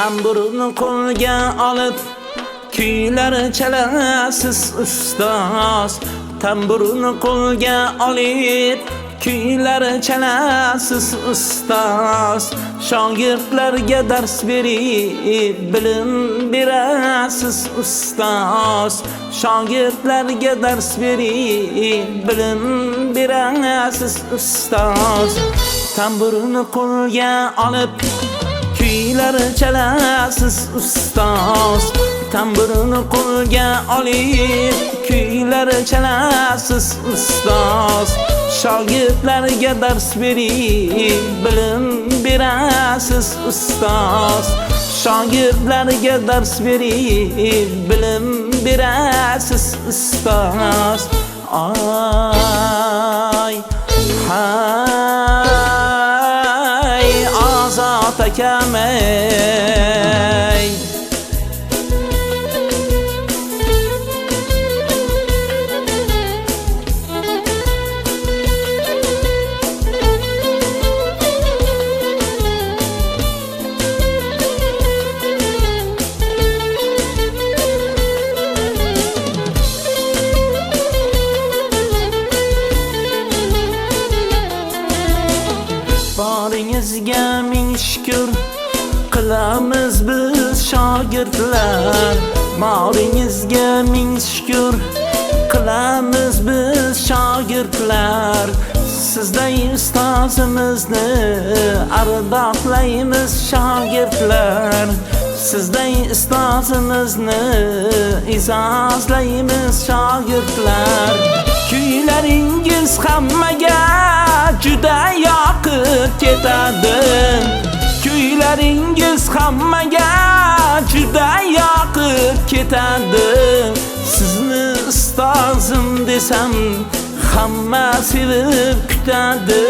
Tamburni qo'lga olib kuylar chalasiz ustoz. Tamburni qo'lga olib kuylar chalasiz ustoz. Shogirdlarga dars berib bilim berasiz ustoz. Shogirdlarga dars berib bilim berasiz ustoz. Tamburni qo'lga olib kuylar chalasiz ustoz. Tamburni qo'lga olib kuylar chalasiz ustoz. Shogirdlarga dars berib bilim berasiz ustoz. Shogirdlarga dars berib bilim berasiz ustoz. Ay hay Azat akam ey. Baringizga ming shukr qilamiz biz shogirdlar. Baringizga ming shukr qilamiz biz shogirdlar. Sizday ustozimizni ardoqlaymiz shogirdlar. Sizday ustozimizni izozlaymiz shogirdlar. Kuylaringiz hammaga juda yoqib ketadi. Kuylaringiz hammaga juda yoqib ketadi. Sizni ustozim desam hamma sevib kutadi.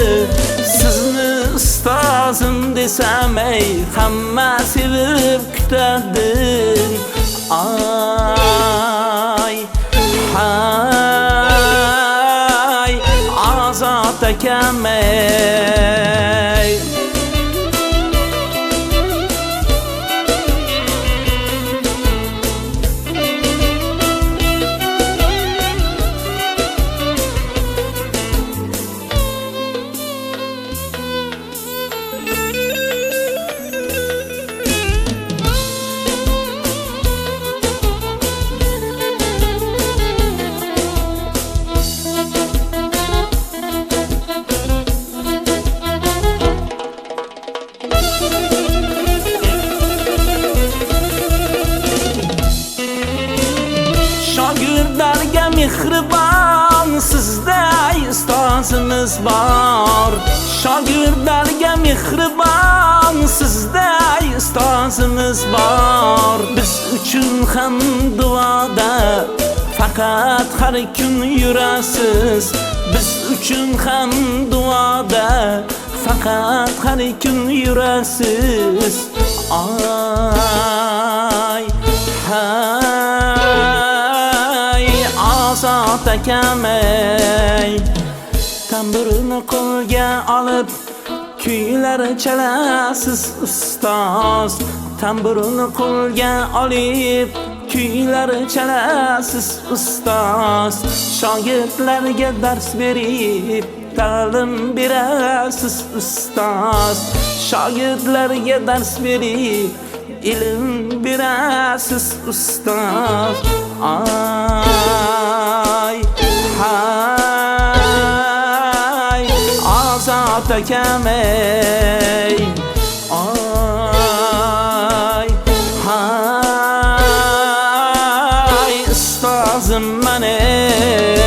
Sizni ustozim desam ey hamma sevib kutadi. Ay hay Azat akam ey. Shogirdlarga mehribon sizday ustozimiz bor. Shogirdlarga mehribon sizday ustozimiz bor. Biz uchun ham duoda faqat har kun yurasiz. Biz uchun ham duoda faqat har kun yurasiz. Ay hay Azat akam ey. Tamburni qo'lga olib kuylar chalasiz ustoz. Tamburni qo'lga olib kuylar chalasiz ustoz. Shogirdlarga dars berib ta'lim berasiz ustoz. Shogirdlarga dars berib ilm berasiz ustoz. Ay hay Azat akam ey. Ay hay ustozim men ey.